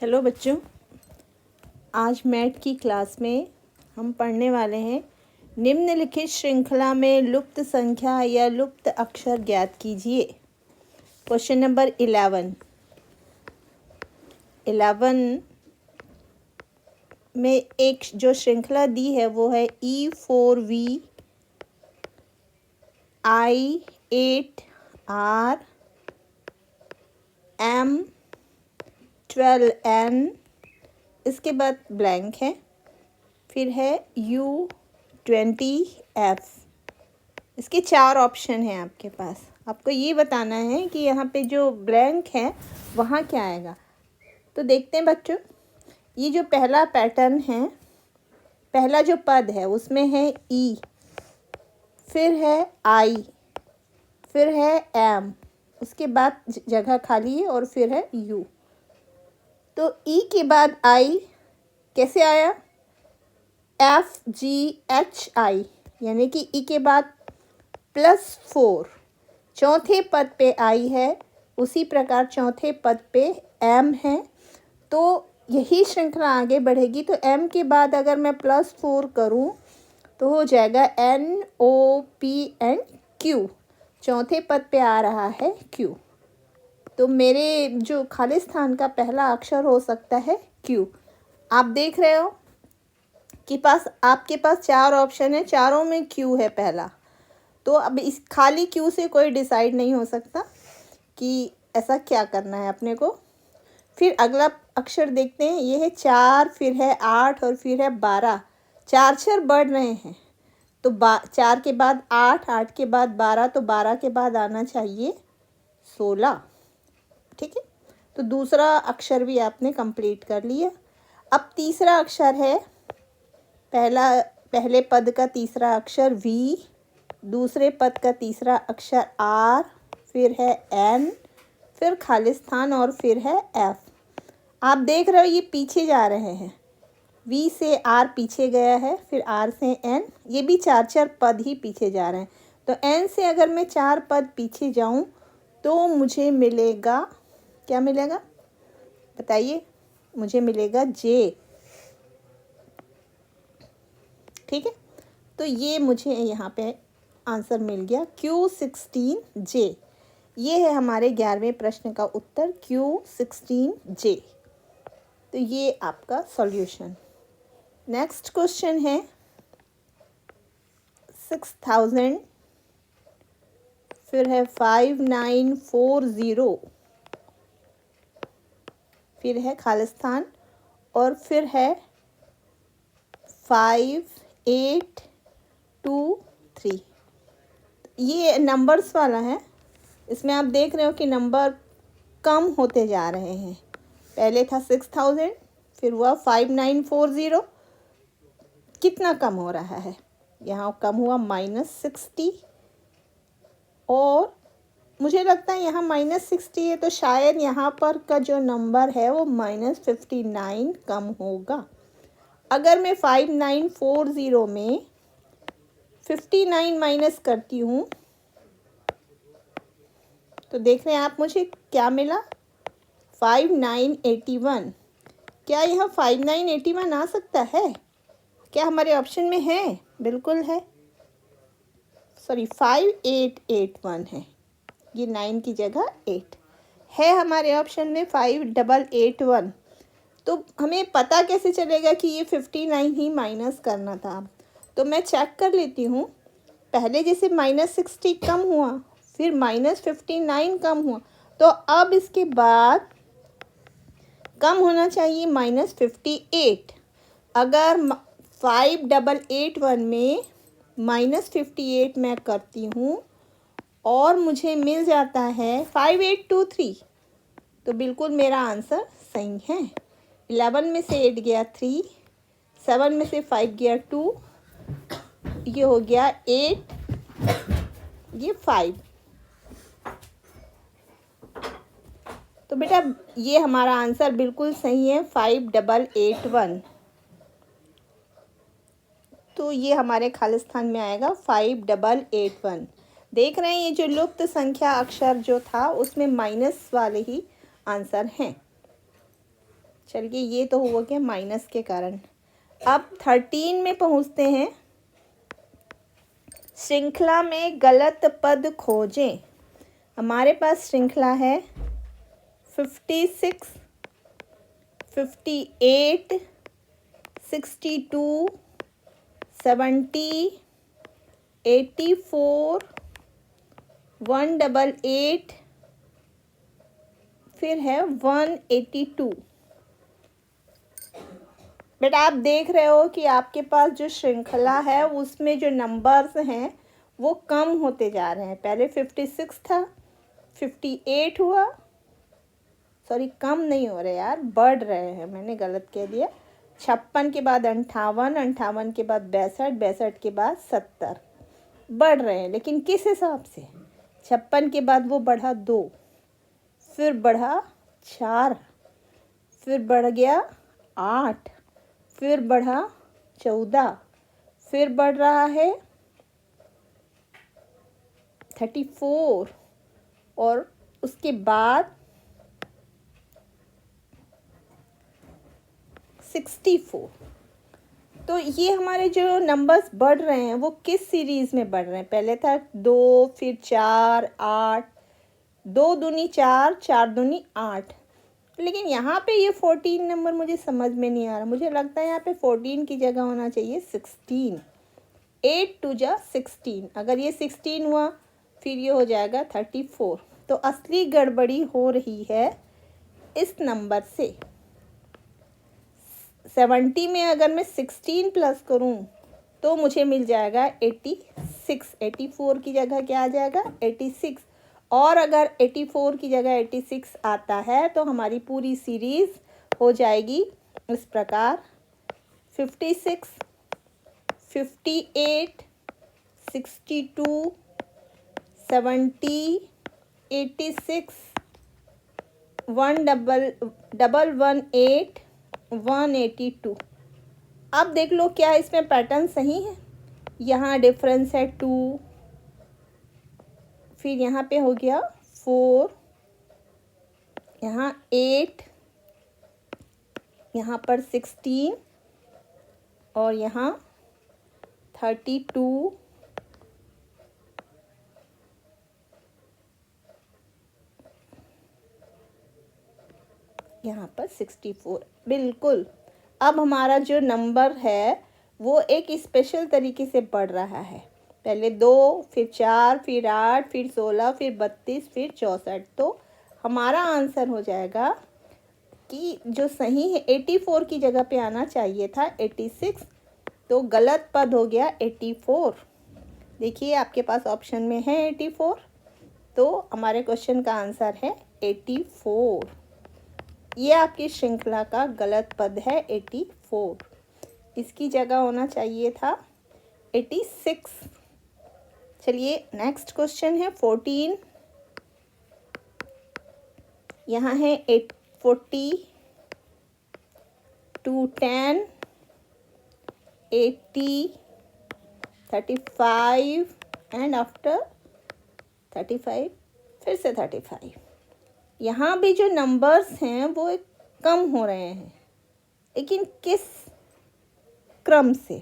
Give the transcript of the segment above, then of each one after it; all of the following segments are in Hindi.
हेलो बच्चों, आज मैथ की क्लास में हम पढ़ने वाले हैं निम्नलिखित श्रृंखला में लुप्त संख्या या लुप्त अक्षर ज्ञात कीजिए। क्वेश्चन नंबर 11 में एक जो श्रृंखला दी है वो है E4V I8R M12N, इसके बाद ब्लैंक है, फिर है U20F। इसके 4 ऑप्शन हैं आपके पास। आपको ये बताना है कि यहाँ पे जो ब्लैंक है वहाँ क्या आएगा। तो देखते हैं बच्चों, ये जो पहला पैटर्न है, पहला जो पद है उसमें है E, फिर है I, फिर है M, उसके बाद जगह खाली है और फिर है U। तो E के बाद I कैसे आया? FGHI, यानी कि E के बाद +4 चौथे पद पे I है, उसी प्रकार चौथे पद पे M है। तो यही श्रृंखला आगे बढ़ेगी। तो M के बाद अगर मैं +4 करूं तो हो जाएगा NOPNQ, चौथे पद पे आ रहा है Q। तो मेरे जो खाली स्थान का पहला अक्षर हो सकता है Q। आप देख रहे हो कि आपके पास 4 ऑप्शन है, चारों में Q है पहला। तो अब इस खाली Q से कोई डिसाइड नहीं हो सकता कि ऐसा क्या करना है अपने को। फिर अगला अक्षर देखते हैं, ये है 4, फिर है 8 और फिर है 12। 4 बढ़ रहे हैं, तो 4 के बाद 8, 8 के बाद 12, तो 12 के बाद आना चाहिए 16। ठीक है, तो दूसरा अक्षर भी आपने कंप्लीट कर लिया। अब तीसरा अक्षर है, पहले पद का तीसरा अक्षर V, दूसरे पद का तीसरा अक्षर R, फिर है N, फिर खाली स्थान और फिर है F। आप देख रहे हो ये पीछे जा रहे हैं, V से R पीछे गया है, फिर R से N, ये भी 4 पद ही पीछे जा रहे हैं। तो N से अगर मैं 4 पद पीछे जाऊं तो मुझे मिलेगा, क्या मिलेगा बताइए? मुझे मिलेगा J। ठीक है, तो ये मुझे यहाँ पे आंसर मिल गया Q16J। ये है हमारे 11वें प्रश्न का उत्तर Q16J। तो ये आपका सॉल्यूशन। नेक्स्ट क्वेश्चन है 6000, फिर है 5940, फिर है खालिस्तान और फिर है 5823। ये नंबर्स वाला है। इसमें आप देख रहे हो कि नंबर कम होते जा रहे हैं। पहले था 6000, फिर हुआ 5940। कितना कम हो रहा है? यहाँ कम हुआ -60, और मुझे लगता है यहाँ -60 है, तो शायद यहाँ पर का जो नंबर है वो -59 कम होगा। अगर मैं 5940 में 59 माइनस करती हूँ तो देख रहे हैं आप मुझे क्या मिला? 5981। क्या यहाँ 5981 आ सकता है? क्या हमारे ऑप्शन में है? बिल्कुल है। सॉरी, 5881 है। ये 9 की जगह 8 है हमारे ऑप्शन में, 5881। तो हमें पता कैसे चलेगा कि ये 59 ही माइनस करना था? तो मैं चेक कर लेती हूँ। पहले जैसे -60 कम हुआ, फिर -59 कम हुआ, तो अब इसके बाद कम होना चाहिए -58। अगर 5881 में -58 मैं करती हूँ और मुझे मिल जाता है 5823, तो बिल्कुल मेरा आंसर सही है। 11 में से 8 गया 3, 7 में से 5 गया 2, ये हो गया 8, ये 5। तो बेटा ये हमारा आंसर बिल्कुल सही है, 5881। तो ये हमारे खालिस्तान में आएगा 5881। देख रहे हैं ये जो लुप्त संख्या अक्षर जो था उसमें माइनस वाले ही आंसर हैं। चलिए ये तो हुआ क्या माइनस के कारण। अब 13 में पहुंचते हैं। श्रृंखला में गलत पद खोजें। हमारे पास श्रृंखला है 56, 58, 62, 70, 84, 188, फिर है 182। बेटा आप देख रहे हो कि आपके पास जो श्रृंखला है उसमें जो नंबर्स हैं वो कम होते जा रहे हैं। पहले 56 था, 58 हुआ, सॉरी कम नहीं हो रहे यार, बढ़ रहे हैं, मैंने गलत कह दिया। 56 के बाद 58, 58 के बाद 62, 62 के बाद 70, बढ़ रहे हैं। लेकिन किस हिसाब से? 56 के बाद वो बढ़ा 2, फिर बढ़ा 4, फिर बढ़ गया 8, फिर बढ़ा 14, फिर बढ़ रहा है 34, और उसके बाद 64। तो ये हमारे जो नंबर्स बढ़ रहे हैं वो किस सीरीज़ में बढ़ रहे हैं? पहले था 2, फिर 4, 8, 2 दूनी 4, 4 दूनी 8। लेकिन यहाँ पे ये 14 नंबर मुझे समझ में नहीं आ रहा। मुझे लगता है यहाँ पे 14 की जगह होना चाहिए 16। 8 2 जा 16, अगर ये 16 हुआ फिर ये हो जाएगा 34। तो असली गड़बड़ी हो रही है इस नंबर से। 70 में अगर मैं 16 प्लस करूँ तो मुझे मिल जाएगा 86। 84 की जगह क्या आ जाएगा? 86। और अगर 84 की जगह 86 आता है तो हमारी पूरी सीरीज़ हो जाएगी इस प्रकार: 56, 58, 62, 70, 86, 118, 182। अब देख लो क्या इसमें पैटर्न सही है? यहाँ डिफरेंस है 2, फिर यहाँ पे हो गया 4, यहाँ 8, यहाँ पर 16 और यहाँ 32, यहाँ पर 64। बिल्कुल। अब हमारा जो नंबर है वो एक स्पेशल तरीके से बढ़ रहा है। पहले 2, फिर 4, फिर 8, फिर 16, फिर 32, फिर 64। तो हमारा आंसर हो जाएगा कि जो सही है 84 की जगह पे आना चाहिए था 86, तो गलत पद हो गया 84। देखिए आपके पास ऑप्शन में है 84, तो हमारे क्वेश्चन का आंसर है 84। ये आपकी श्रृंखला का गलत पद है 84। इसकी जगह होना चाहिए था 86। चलिए नेक्स्ट क्वेश्चन है 14। यहाँ है 40, 210, 80, 35 एंड आफ्टर 35 फिर से 35। यहाँ भी जो नंबर्स हैं वो एक कम हो रहे हैं, लेकिन किस क्रम से?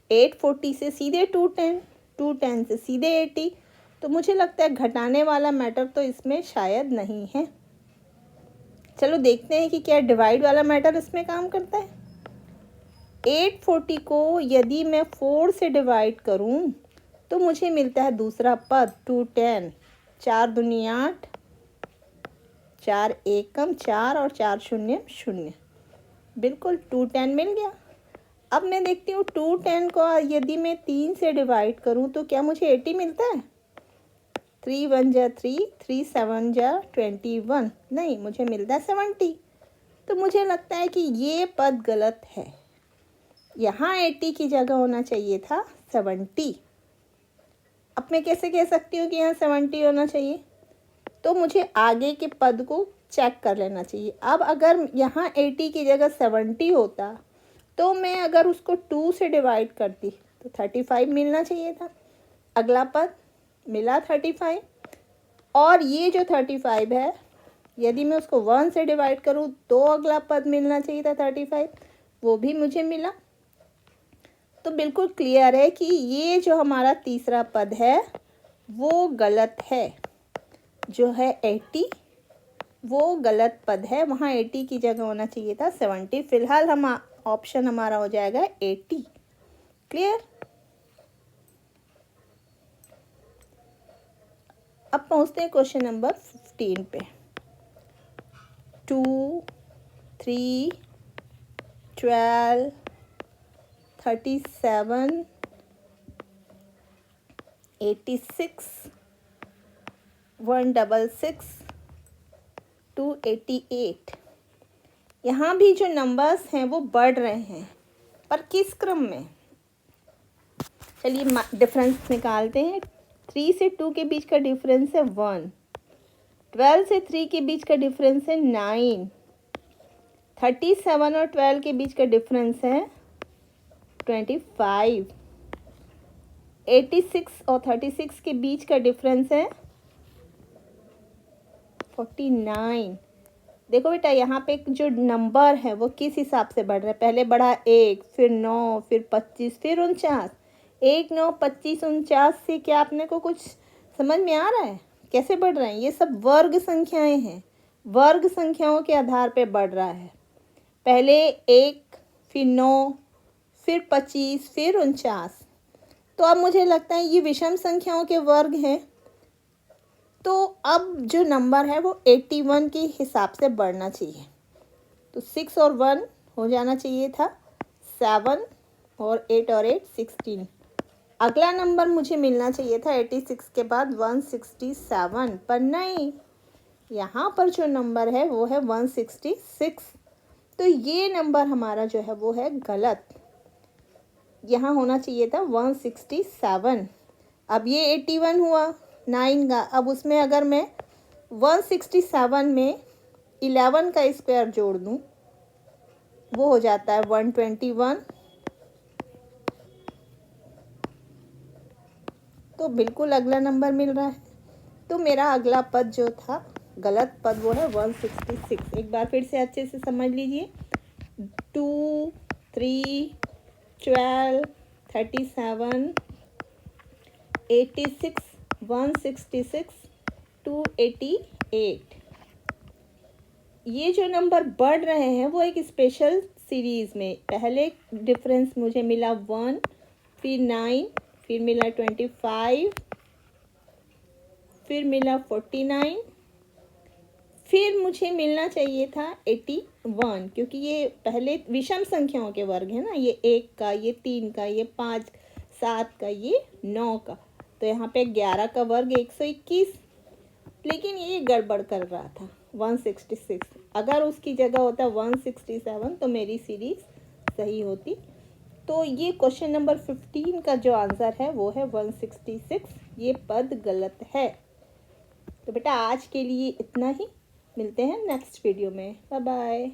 840 से सीधे 210, 210 से सीधे 80। तो मुझे लगता है घटाने वाला मैटर तो इसमें शायद नहीं है। चलो देखते हैं कि क्या डिवाइड वाला मैटर इसमें काम करता है। 840 को यदि मैं 4 से डिवाइड करूं तो मुझे मिलता है दूसरा पद 210। 4 दूनी 8, 4 एकम 4 और 4 शून्य 0। बिल्कुल 210 मिल गया। अब मैं देखती हूँ 210 को यदि मैं 3 से डिवाइड करूँ तो क्या मुझे 80 मिलता है? 3 1 जा 3, 3 7 जा 21, नहीं मुझे मिलता है 70। तो मुझे लगता है कि ये पद गलत है। यहाँ 80 की जगह होना चाहिए था 70। अब मैं कैसे कह सकती हूँ कि यहाँ 70 होना चाहिए? तो मुझे आगे के पद को चेक कर लेना चाहिए। अब अगर यहाँ 80 की जगह 70 होता तो मैं अगर उसको 2 से डिवाइड करती तो 35 मिलना चाहिए था। अगला पद मिला 35, और ये जो 35 है यदि मैं उसको 1 से डिवाइड करूँ तो अगला पद मिलना चाहिए था 35, वो भी मुझे मिला। तो बिल्कुल क्लियर है कि ये जो हमारा तीसरा पद है वो गलत है। जो है 80 वो गलत पद है, वहाँ 80 की जगह होना चाहिए था 70। फिलहाल हम ऑप्शन हमारा हो जाएगा 80। क्लियर। अब पहुँचते हैं क्वेश्चन नंबर 15 पे। 2, 3, 12, 37, 86, 166, 288। यहाँ भी जो नंबर्स हैं वो बढ़ रहे हैं, पर किस क्रम में? चलिए डिफरेंस निकालते हैं। 3 से 2 के बीच का डिफरेंस है 1। 12 से 3 के बीच का डिफरेंस है 9। 37 और 12 के बीच का डिफरेंस है 25। 86 और 36 के बीच का डिफरेंस है 49। देखो बेटा, यहाँ पे जो नंबर है वो किस हिसाब से बढ़ रहा है? पहले बढ़ा 1, फिर 9, फिर 25, फिर 49। 1, 9, 25, 49 से क्या आपने को कुछ समझ में आ रहा है कैसे बढ़ रहे हैं? ये सब वर्ग संख्याएं हैं, वर्ग संख्याओं के आधार पे बढ़ रहा है। पहले 1, फिर 9, फिर 25, फिर 49। तो अब मुझे लगता है ये विषम संख्याओं के वर्ग हैं। तो अब जो नंबर है वो 81 के हिसाब से बढ़ना चाहिए। तो 6 और 1 हो जाना चाहिए था 7, और 8 और 8 16। अगला नंबर मुझे मिलना चाहिए था 86 के बाद 167, पर नहीं, यहाँ पर जो नंबर है वो है 166। तो ये नंबर हमारा जो है वो है गलत। यहाँ होना चाहिए था 167। अब ये 81 हुआ 9 का। अब उसमें अगर मैं 167 में 11 का स्क्वायर जोड़ दूँ वो हो जाता है 121। तो बिल्कुल अगला नंबर मिल रहा है। तो मेरा अगला पद जो था गलत पद वो है 166। एक बार फिर से अच्छे से समझ लीजिए। 2, 3, 12, 37, 86, 166, 288। ये जो नंबर बढ़ रहे हैं वो एक स्पेशल सीरीज़ में, पहले डिफरेंस मुझे मिला 1, फिर 9, फिर मिला 25, फिर मिला 49, फिर मुझे मिलना चाहिए था 81, क्योंकि ये पहले विषम संख्याओं के वर्ग है ना, ये 1 का, ये 3 का, ये 5, 7 का, ये 9 का। तो यहाँ पे 11 का वर्ग 121, लेकिन ये गड़बड़ कर रहा था 166। अगर उसकी जगह होता 167 तो मेरी सीरीज सही होती। तो ये क्वेश्चन नंबर 15 का जो आंसर है वो है 166। ये पद गलत है। तो बेटा आज के लिए इतना ही, मिलते हैं नेक्स्ट वीडियो में। Bye bye.